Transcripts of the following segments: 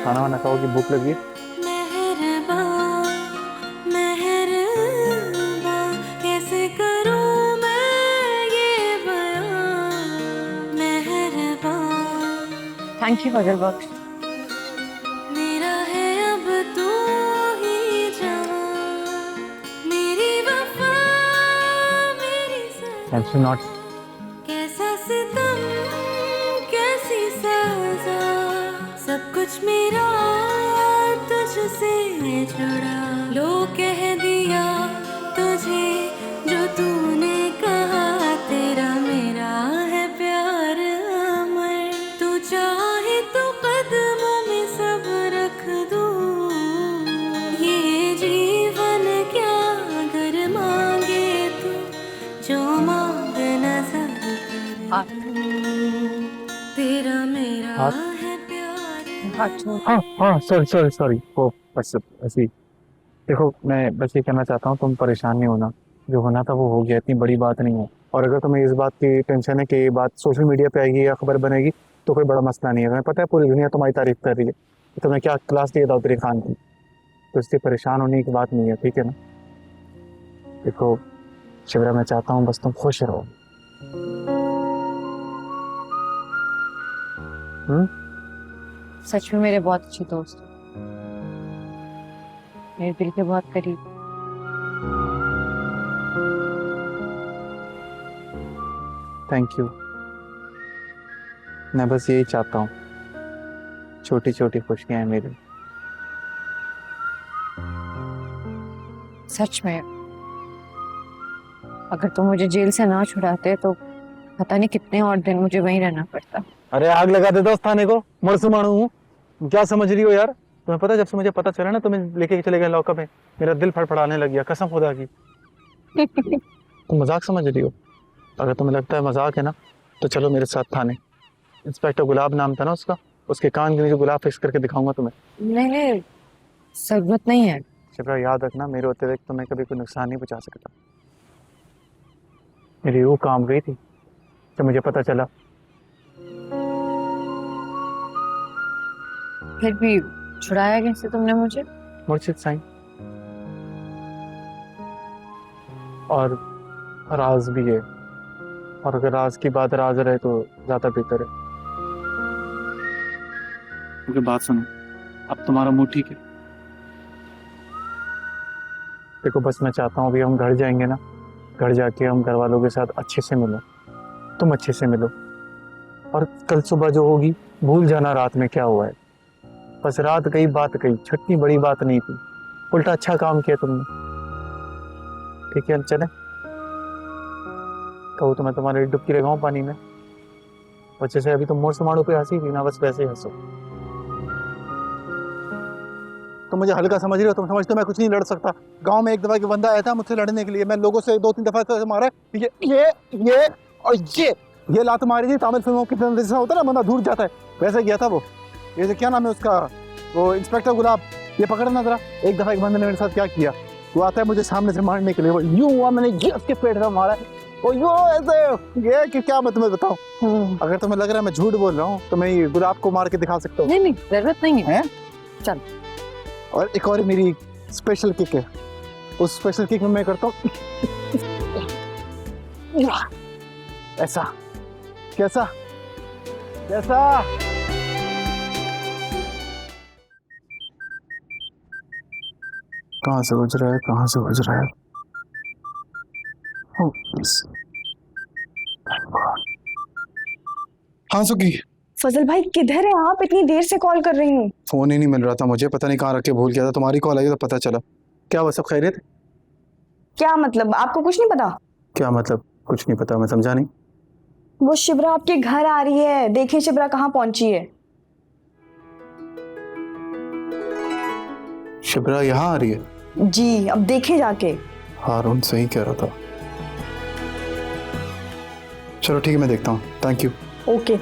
खाना वाना खाओगी? भूख लगी? मेहरबान मेहरबान कैसे करूं मैं ये बयां मेहरबान। थैंक यू फजल बख्श। मेरा है अब तू ही जवां, मेरी वफा मेरी कैन सजा, नॉट। कैसा सितम कैसी सजा, सब कुछ मेरा तुझसे जुड़ा। लो कह दिया तुझे जो तूने कहा, तेरा मेरा है प्यार अमर। तू चाहे तो कदमों में सब रख दूं, ये जीवन क्या अगर मांगे तू, जो मांग नजर कर दूं। तेरा मेरा हाँ। है प्यार। हाथ छोड़। हाँ हाँ, सॉरी सॉरी सॉरी, वो बस ऐसी। देखो, मैं बस ये कहना चाहता हूँ, तुम परेशान नहीं होना। जो होना था वो हो गया, इतनी बड़ी बात नहीं है। और अगर तुम्हें इस बात की टेंशन है कि ये बात सोशल मीडिया पे आएगी या खबर बनेगी, तो कोई बड़ा मसला नहीं है। तुम्हें पता है पूरी दुनिया तुम्हारी तारीफ कर रही है कि तुमने क्या क्लास दिया दाऊद खान की। तो इससे परेशान होने की बात नहीं है, ठीक है ना? देखो शिवरा, मैं चाहता हूँ बस तुम खुश रहो। सच में मेरे बहुत अच्छे दोस्त हो, मेरे दिल के बहुत करीब। Thank you. मैं बस यही चाहता हूँ, छोटी छोटी खुशियां हैं मेरी। सच में अगर तुम मुझे जेल से ना छुड़ाते तो पता नहीं कितने और दिन मुझे वहीं रहना पड़ता। अरे आग लगा देता उस थाने को, मरसू मानू हूँ। क्या समझ रही हो यार? तुम्हें पता है, जब से मुझे पता चला ना तुम्हें लेके चले गए लॉकअप में, मेरा दिल फड़फड़ाने लग गया, कसम खुदा की। तुम मजाक समझ रही हो? अगर तुम्हें लगता है मजाक है ना, तो चलो मेरे साथ थाने। इंस्पेक्टर गुलाब नाम था ना उसका, उसके कान के नीचे गुलाब फिक्स करके दिखाऊंगा तुम्हें। नहीं नहीं, जरूरत नहीं है। शिप्रा, याद रखना, मेरे होते हुए तुम्हें कभी कोई नुकसान नहीं पहुंचा सकता। मेरी रूह काम गई थी जब मुझे पता चला। फिर भी छुड़ाया कैसे तुमने मुझे? मुर्शिद साईं। और राज भी है, और अगर राज की बात राज रहे तो ज्यादा बेहतर है। क्योंकि बात सुनो, अब तुम्हारा मुंह ठीक है? देखो बस मैं चाहता हूँ अभी हम घर जाएंगे ना, घर जाके हम घर वालों के साथ अच्छे से मिलो। तुम अच्छे से मिलो, और कल सुबह जो होगी भूल जाना रात में क्या हुआ है। बस रात गई बात गई, छठनी बड़ी बात नहीं थी, उल्टा अच्छा काम किया तुमने। ठीक है चले? कहूँ तो मैं तुम्हारी डुबकी लगाऊं पानी में? और जैसे अभी तुम मोर समाड़ू पे हंसी थी ना, बस वैसे ही हंसो। तुम मुझे हल्का समझ रहे हो? तुम समझते हो मैं कुछ नहीं लड़ सकता? गांव में एक दफा के बंदा आया था मुझसे लड़ने के लिए, मैं लोगों से 2-3 दफा से मारा है। ये और ये लात मारी थी। तमिल फिल्मों के जैसा होता है ना, बंदा दूर जाता है, वैसे गया था वो। जैसे क्या नाम है उसका, वो इंस्पेक्टर गुलाब। ये पकड़ना जरा, एक दफा एक बंदे ने मेरे साथ क्या किया। वो आता है मुझे सामने से मारने के लिए, वो यूं हुआ, मैंने ये उसके पेट में मारा, वो यूं ऐसे। ये कि क्या मैं तुम्हें बताऊं? अगर तुम्हें लग रहा है मैं झूठ बोल रहा हूँ तो मैं ये गुलाब को मार के दिखा सकता हूँ। नहीं नहीं, जरूरत नहीं है। चल। और एक और मेरी स्पेशल किक है, उस स्पेशल किक में मैं करता हूँ ऐसा। कैसा कैसा? कहाँ से गुजरा है, कहाँ से गुजरा है? Oh, please. हाँ सुखी। फजल भाई किधर है आप? इतनी देर से कॉल कर रही हूँ। फोन ही नहीं मिल रहा था मुझे, पता नहीं कहाँ रख के भूल गया था। तुम्हारी कॉल आई तो पता चला। क्या हुआ, सब खैरियत? क्या मतलब, आपको कुछ नहीं पता? क्या मतलब कुछ नहीं पता? मैं समझा नहीं। वो शिबरा आपके घर आ रही है, देखिए शिबरा कहाँ पहुंची है। शिप्रा यहाँ आ रही है? जी, अब देखे जाके। हारून सही कह रहा था। चलो ठीक है, मैं देखता हूँ। Thank you. ओके।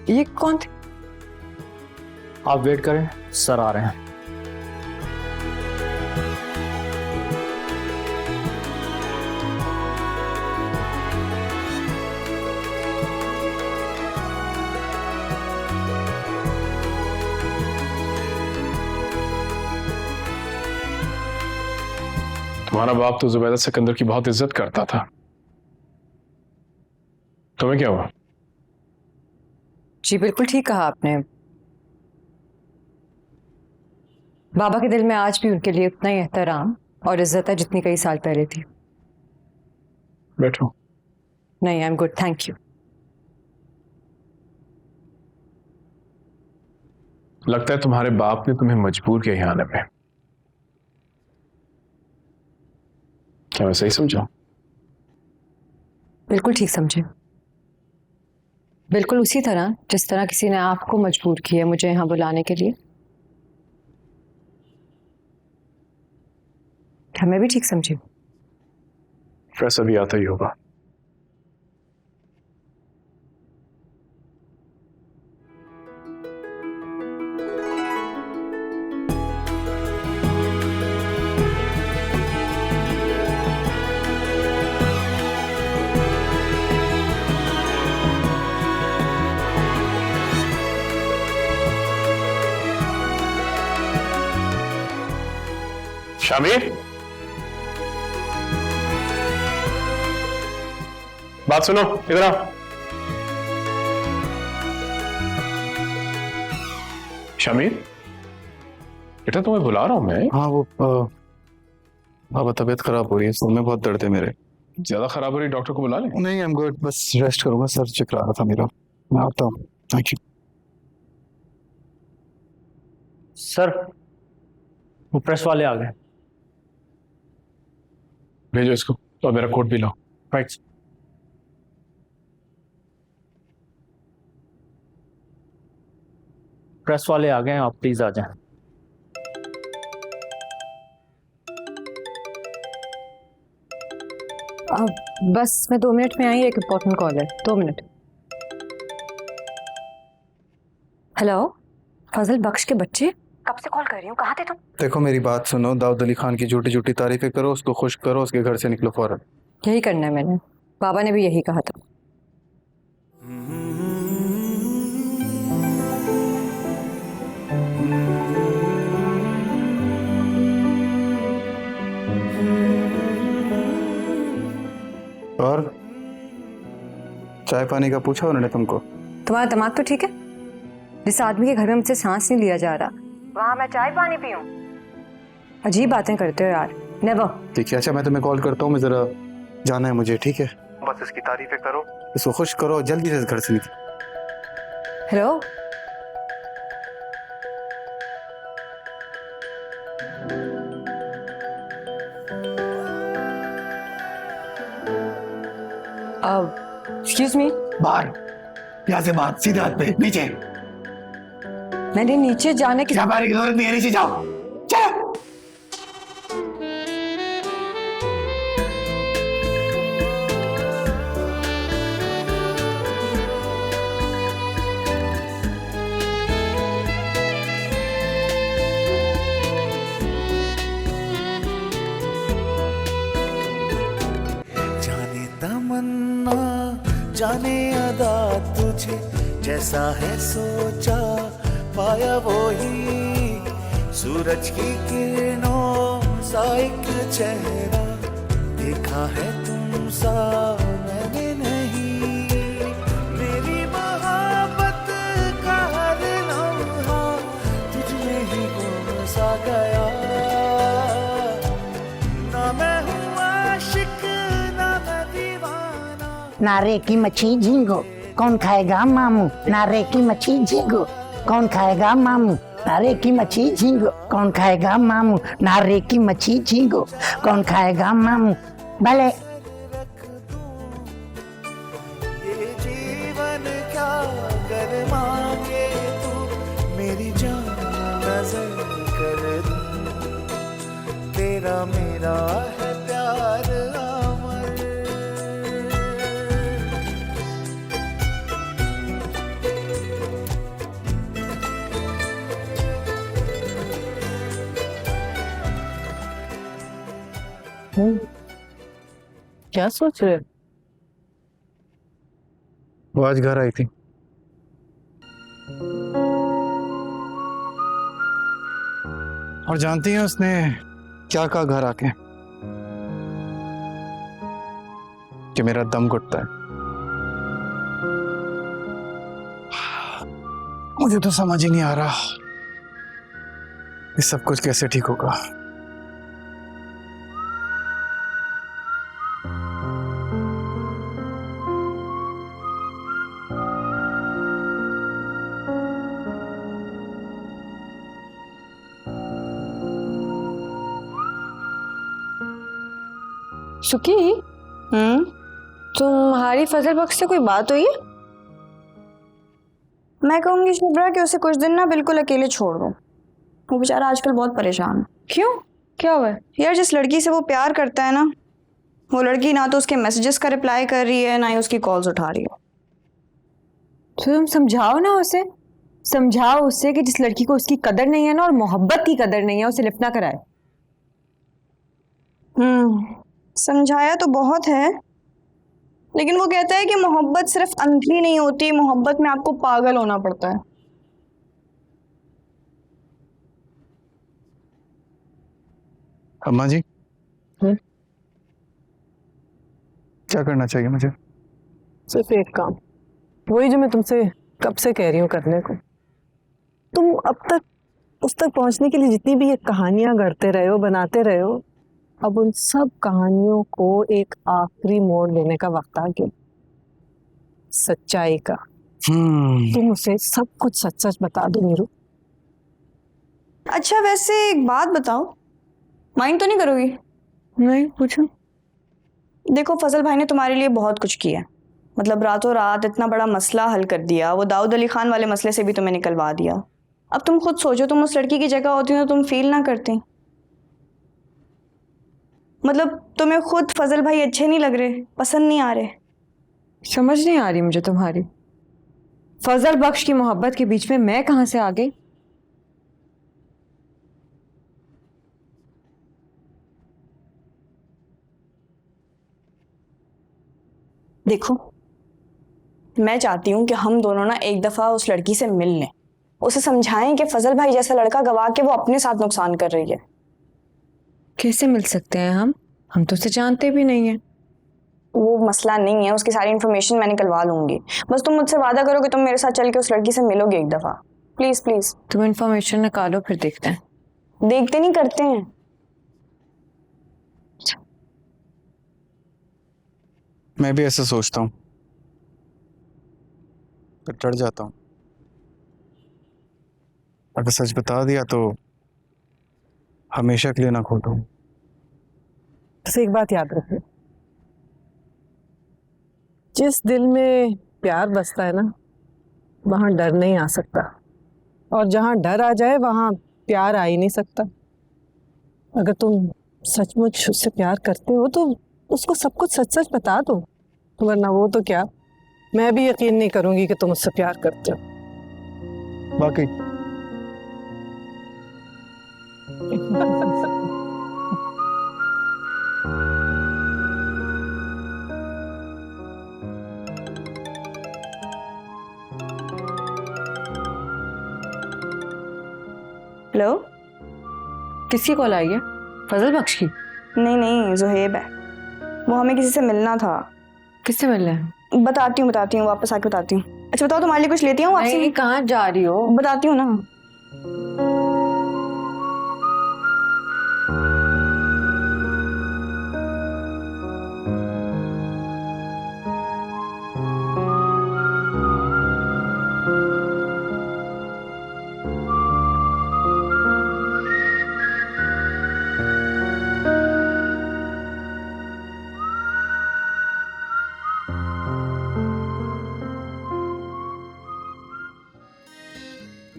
ये कौन थे? आप वेट करें, सर आ रहे हैं। तुम्हारा बाप तो जुबैदा सिकंदर की बहुत इज्जत करता था, तुम्हें क्या हुआ? जी बिल्कुल ठीक कहा आपने। बाबा के दिल में आज भी उनके लिए उतना ही एहतराम और इज्जत है जितनी कई साल पहले थी। बैठो। नहीं, I am good, thank you. लगता है तुम्हारे बाप ने तुम्हें मजबूर किया यहाँ आने में। क्या मैं सही समझा? बिल्कुल ठीक समझे। बिल्कुल उसी तरह जिस तरह किसी ने आपको मजबूर किया मुझे यहाँ बुलाने के लिए। क्या मैं भी ठीक समझी? वैसा भी आता ही होगा। शामिर, बात सुनो, इधर आओ। शामिर बेटा, तुम्हें बुला रहा हूं मैं। हाँ वो बाबा तबीयत खराब हो रही है, सर में बहुत दर्द है मेरे। ज्यादा खराब हो रही, डॉक्टर को बुला लें? नहीं, आई एम गुड, बस रेस्ट करूंगा, सर चकरा रहा था मेरा। मैं आता हूँ, थैंक यू। सर वो प्रेस वाले आ गए। भेजो इसको और मेरा कोट भी लो। राइट। प्रेस वाले आ गए हैं, आप प्लीज आ जाएं। बस मैं 2 मिनट में आई, एक इम्पोर्टेंट कॉल है। 2 मिनट। हेलो, फजल बख्श के बच्चे, कब से कॉल कर रही हूँ, कहाँ थे तुम? देखो मेरी बात सुनो, दाऊद अली खान की झूठी झूठी तारीफें करो, उसको खुश करो, उसके घर से निकलो फौरन। यही करना है मैंने, बाबा ने भी यही कहा था। और चाय पानी का पूछा उन्होंने तुमको? तुम्हारा दिमाग तो ठीक है? जिस आदमी के घर में मुझसे सांस नहीं लिया जा रहा, वहां मैं चाय पानी पीऊं? अजीब बातें करते हो यार। नेवर। ठीक है, अच्छा मैं तुम्हें कॉल करता हूँ, मैं जरा जाना है मुझे, ठीक है? बस इसकी तारीफें करो, इसको खुश करो, जल्दी से इस घर से निकलो। Hello, excuse me. बाहर, यहाँ से बाहर, सीधे हाथ पे नीचे। मैंने नीचे जाने की बाहर की जरूरत नहीं है, नीचे जाओ, चलो। जाने तमन्ना जाने अदा तुझे, जैसा है सोचा पाया वो ही, सूरज की किरणों सा एक चेहरा देखा है तुम सा मैंने नहीं, मेरी मोहब्बत का हर लम्हा तुझ में ही गुम सा गया, ना मैं हूँ आशिक ना मैं दीवाना। नारे की मच्छी झींगो कौन खाएगा मामू, नारे की मच्छी झींगो कौन खाएगा मामू, नारे की मच्छी झींगो कौन खाएगा मामू, नारे की मच्छी झींगो कौन खाएगा मामू। भले ये जीवन क्या कर मांगे तू, मेरी जान नजर कर दूं, तेरा मेरा है प्यार अमर। क्या सोच रहे हो? वो आज घर आई थी। और जानती हैं उसने क्या कहा घर आके? कि मेरा दम घुटता है। मुझे तो समझ ही नहीं आ रहा ये सब कुछ कैसे ठीक होगा। सुखी, तुम्हारी फजल बख्श से कोई बात हुई है? मैं कहूंगी शुभ्रा कि उसे कुछ दिन ना बिल्कुल अकेले छोड़ दो। वो बेचारा आजकल बहुत परेशान है। क्यों, क्या हुआ है? यार जिस लड़की से वो प्यार करता है ना, वो लड़की ना तो उसके मैसेजेस का रिप्लाई कर रही है, ना ही उसकी कॉल्स उठा रही है। तो तुम समझाओ ना उसे, समझाओ उससे कि जिस लड़की को उसकी कदर नहीं है ना और मोहब्बत की कदर नहीं है, उसे लिफ्ट ना कराए। समझाया तो बहुत है, लेकिन वो कहता है कि मोहब्बत सिर्फ अंधी नहीं होती, मोहब्बत में आपको पागल होना पड़ता है। अम्मा जी, क्या करना चाहिए मुझे? सिर्फ एक काम, वही जो मैं तुमसे कब से कह रही हूँ करने को। तुम अब तक उस तक पहुंचने के लिए जितनी भी ये कहानियां गढ़ते रहे हो, बनाते रहे हो, अब उन सब कहानियों को एक आखिरी मोड़ देने का वक्त आ गया, सच्चाई का। तुम उसे सब कुछ सच सच बता दो नीरू। अच्छा वैसे एक बात बताओ, माइंड तो नहीं करोगी? नहीं, पूछो। देखो फजल भाई ने तुम्हारे लिए बहुत कुछ किया, मतलब रातों रात इतना बड़ा मसला हल कर दिया, वो दाऊद अली खान वाले मसले से भी तुम्हें निकलवा दिया। अब तुम खुद सोचो, तुम उस लड़की की जगह होती तो तुम फील ना करती? मतलब तुम्हें खुद फजल भाई अच्छे नहीं लग रहे, पसंद नहीं आ रहे? समझ नहीं आ रही मुझे तुम्हारी। फजल बख्श की मोहब्बत के बीच में मैं कहां से आ गई? देखो मैं चाहती हूँ कि हम दोनों ना एक दफा उस लड़की से मिल लें, उसे समझाएं कि फजल भाई जैसा लड़का गवा के वो अपने साथ नुकसान कर रही है। कैसे मिल सकते हैं हम तो उसे जानते भी नहीं है। वो मसला नहीं है, उसकी सारी इन्फॉर्मेशन मैं निकलवा लूंगी। बस तुम मुझसे वादा करो कि तुम मेरे साथ चल के उस लड़की से मिलोगे एक दफा, प्लीज प्लीज। तुम इन्फॉर्मेशन निकालो, फिर देखते हैं। देखते नहीं, करते हैं। मैं भी ऐसा सोचता हूँ, पर डर जाता हूँ। अगर सच बता दिया तो हमेशा के लिए ना खो दूँ। बस एक बात याद रखना, जिस दिल में प्यार बसता है ना, वहाँ डर नहीं आ सकता, और जहाँ डर आ जाए वहाँ प्यार आ ही नहीं सकता। अगर तुम सचमुच उससे प्यार करते हो तो उसको सब कुछ सच सच बता दो, वरना वो तो क्या, मैं भी यकीन नहीं करूंगी कि तुम उससे प्यार करते हो। बाकी हेलो, किसकी कॉल आई है? फजल बख्श की? नहीं नहीं, जुहेब है, वो हमें किसी से मिलना था। किससे मिलना है? बताती हूँ, वापस आके बताती हूँ। अच्छा बताओ, तुम्हारे लिए कुछ लेती हूँ आपसे? कहाँ जा रही हो? बताती हूँ ना।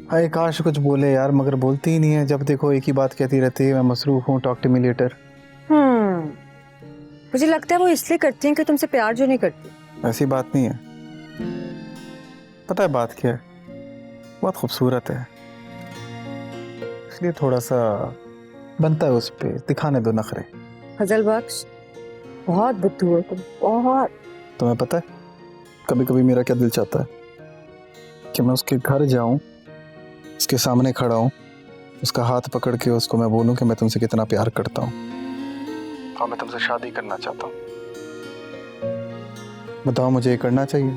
अरे काश कुछ बोले यार, मगर बोलती ही नहीं है। जब देखो एक ही बात कहती रहती है, मैं मसरूफ हूँ, टॉक टू मी लेटर। मुझे लगता है वो इसलिए करती हैं कि तुमसे प्यार जो नहीं करती। ऐसी बात नहीं है, पता है बात क्या है? बहुत खूबसूरत है, इसलिए थोड़ा सा बनता है उस पे, दिखाने दो नखरे। फजल बख्श, बहुत बुद्धू हो तुम, बहुत। तुम्हें पता है कभी कभी मेरा क्या दिल चाहता है कि मैं उसके घर जाऊं, उसके सामने खड़ा हूं, उसका हाथ पकड़ के उसको मैं बोलूं कि मैं तुमसे कितना प्यार करता हूं और मैं तुमसे शादी करना चाहता हूं। बताओ मुझे ये करना चाहिए?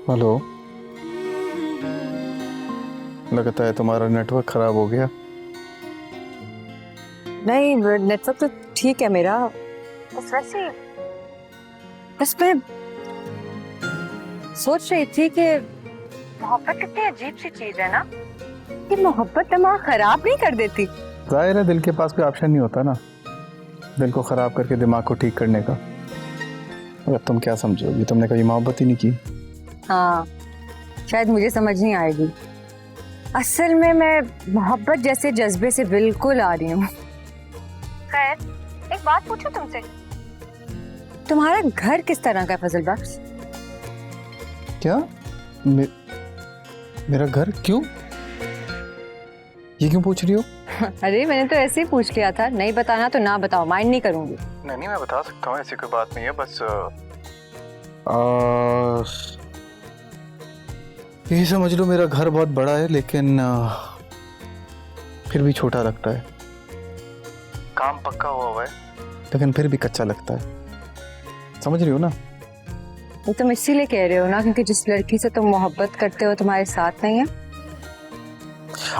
हेलो, लगता है तुम्हारा नेटवर्क खराब हो गया। नहीं, नेटवर्क तो ठीक है मेरा। बस वैसे बस मैं सोच रही थी कि मोहब्बत कितनी अजीब सी चीज है ना, कि मोहब्बत दिमाग खराब नहीं कर देती। जाहिर है दिल के पास कोई ऑप्शन नहीं होता ना, दिल को खराब करके दिमाग को ठीक करने का। अगर तुम क्या समझोगी, तुमने कभी मोहब्बत ही नहीं की। हाँ, शायद मुझे समझ नहीं आएगी। असल में मैं मोहब्बत जैसे जज्बे से बिल्कुल आ रही हूँ। खैर, एक बात पूछूं तुमसे, तुम्हारा घर किस तरह का है फजल बख्श? क्या? मेरा घर? क्यों? ये क्यों पूछ रही हो? अरे मैंने तो ऐसे ही पूछ लिया था, नहीं बताना तो ना बताओ, माइंड नहीं करूंगी। नहीं मैं बता सकता हूँ, ऐसी कोई बात नहीं है। बस यही समझ लो मेरा घर बहुत बड़ा है, लेकिन फिर भी छोटा लगता है। काम पक्का हुआ है लेकिन फिर भी कच्चा लगता है। समझ रही हो ना? वो तुम इसीलिए कह रहे हो ना क्योंकि जिस लड़की से तुम मोहब्बत करते हो तुम्हारे साथ नहीं है।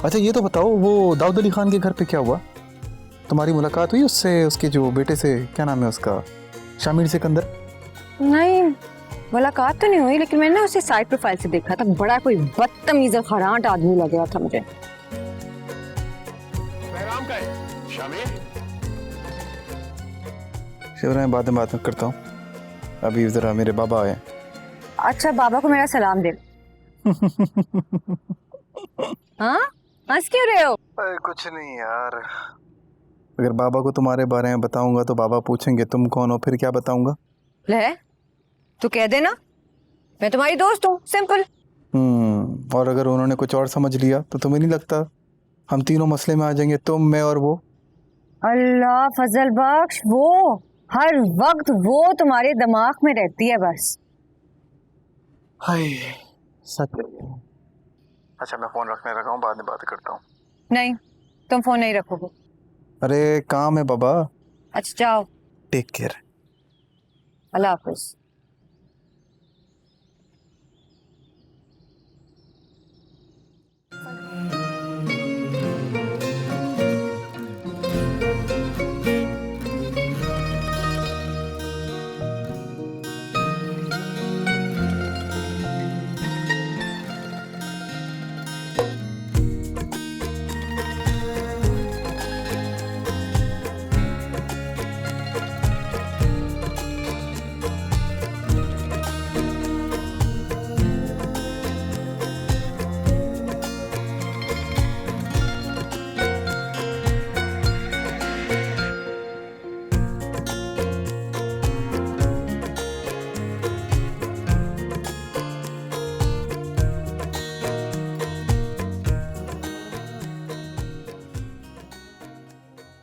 अच्छा ये तो बताओ, वो दाऊद अली खान के घर पे क्या हुआ? तुम्हारी मुलाकात हुई उससे, उसके जो बेटे से, क्या नाम है उसका, शामिर सिकंदर? नहीं, मुलाकात तो नहीं हुई, लेकिन मैंने ना उसे साइड प्रोफाइल से देखा था। बड़ा कोई बदतमीज और खरांट आदमी लग गया था मुझे। शिवराय बाद में बात करता हूँ, अभी जरा मेरे बाबा आए। अच्छा, बाबा को मेरा सलाम दे। हाँ, हंस क्यों रहे हो? अरे कुछ नहीं यार, अगर बाबा को तुम्हारे बारे में बताऊंगा तो बाबा पूछेंगे तुम कौन हो, फिर क्या बताऊंगा? ले, तू कह देना मैं तुम्हारी दोस्त हूँ, सिंपल। और अगर उन्होंने कुछ और समझ लिया तो तुम्हें नहीं लगता हम तीनों मसले में आ जाएंगे, तुम, मैं और वो? अल्लाह फजल बख्श, वो हर वक्त वो तुम्हारे दिमाग में रहती है बस। हाय सच। अच्छा मैं फोन रखने लगा हूँ, बाद में बात करता हूँ। नहीं, तुम फोन नहीं रखोगे। अरे काम है बाबा। अच्छा जाओ, टेक केयर। अल्लाह हाफिज।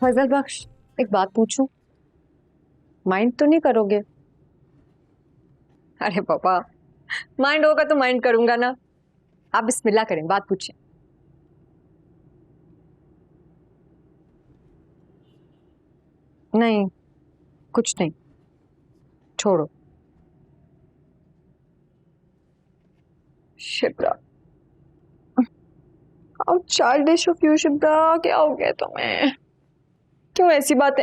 फजल बख्श, एक बात पूछूं, माइंड तो नहीं करोगे? अरे पापा, माइंड होगा तो माइंड करूंगा ना। आप बिस्मिल्लाह करें, बात पूछें। नहीं, कुछ नहीं, छोड़ो। Shipra, how childish of you Shipra, क्या हो गया तुम्हें? क्यों ऐसी बातें?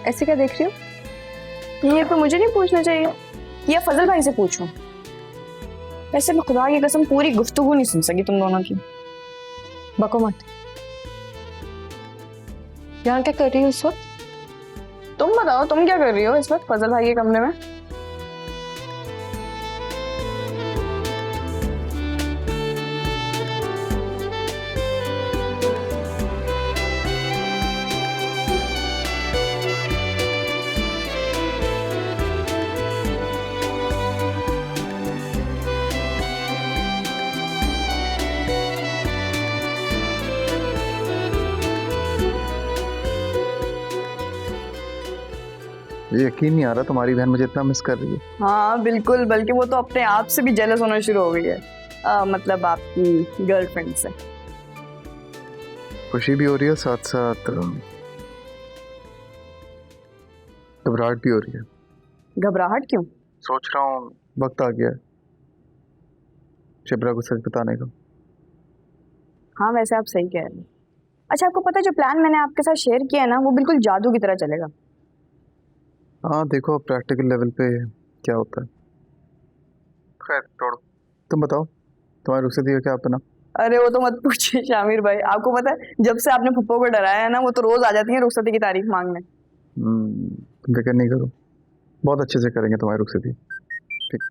ऐसे क्या देख रही हो? ये तो मुझे नहीं पूछना चाहिए, ये फजल भाई से पूछो। वैसे मैं खुदा की कसम पूरी गुफ्तगू नहीं सुन सकी तुम दोनों की। बको मत। यहाँ क्या कर रही हो इस वक्त? तुम बताओ, तुम क्या कर रही हो इस वक्त फजल भाई के कमरे में? ये यकीन नहीं आ रहा तुम्हारी बहन मुझे इतना मिस कर रही है। हाँ बिल्कुल, बल्कि वो तो अपने आप से भी जेलस होना शुरू हो गई है, मतलब आपकी गर्लफ्रेंड से। खुशी भी हो रही है, साथ साथ घबराहट भी हो रही है। घबराहट क्यों? सोच रहा हूँ वक्त आ गया है शिप्रा को सच बताने का। हाँ वैसे आप सही कह रहे हैं। अच्छा आपको पता है जो प्लान मैंने आपके साथ शेयर किया है ना, वो बिल्कुल जादू की तरह चलेगा। हाँ देखो प्रैक्टिकल लेवल पे क्या होता है। खैर छोड़ो, तुम बताओ तुम्हारी रुखसती का क्या बना? अरे वो तो मत पूछिए शामिर भाई, आपको पता है जब से आपने पप्पो को डराया है ना, वो तो रोज आ जाती है रुखसती की तारीफ मांगने। तुम फिक्र नहीं करो, बहुत अच्छे से करेंगे तुम्हारी रुखसती। ठीक,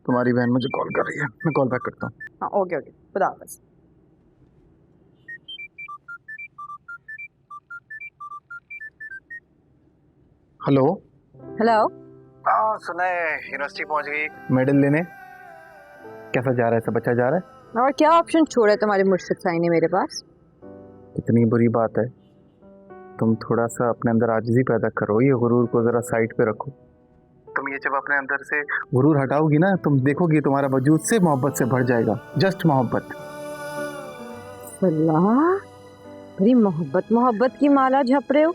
तुम्हारी बहन मुझे कॉल कर रही है, मैं कॉल बैक करता हूँ। हाँ ओके ओके, खुदा हाफिज। हेलो। हेलो। हाँ सुना है यूनिवर्सिटी पहुंच गई मेडल लेने। कैसा जा रहा है सब? अच्छा जा रहा है? और क्या ऑप्शन छोड़ा है तुम्हारे मुर्शिद साईं ने मेरे पास? कितनी बुरी बात है। तुम थोड़ा सा अपने अंदर आजिज़ी पैदा करो, ये गुरूर को जरा साइड पे रखो। तुम ये जब अपने अंदर से गुरूर हटाओगी ना, तुम देखोगी तुम्हारा वजूद से मोहब्बत से भर जाएगा, जस्ट मोहब्बत। अल्लाह, बड़ी मोहब्बत मोहब्बत की माला झप रहे हो।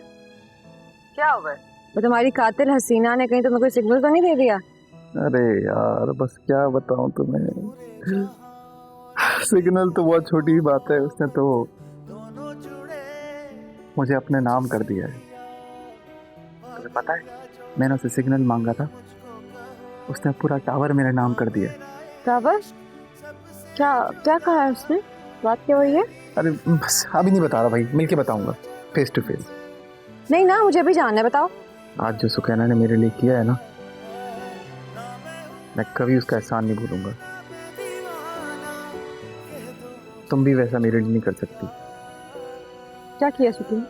क्या हुआ? वो तुम्हारी कातिल हसीना ने कहीं तुम्हें कोई सिग्नल तो नहीं दे दिया? अरे यार बस क्या बताऊं तुम्हें, सिग्नल तो बहुत छोटी बात है, उसने तो मुझे अपने नाम कर दिया है। तुम्हें पता है मैंने उसे सिग्नल मांगा था, उसने पूरा टावर मेरे नाम कर दिया। टावर? क्या क्या कहा है उसने? बात क्या हुई है? अरे बस अभी नहीं बता रहा भाई, मिलके बताऊंगा फेस टू फेस। नहीं ना, मुझे भी जानना है, बताओ। आज जो सुकैना ने मेरे लिए किया है ना, मैं कभी उसका एहसान नहीं भूलूंगा। तुम भी वैसा मेरे लिए नहीं कर सकती। क्या किया सुकून?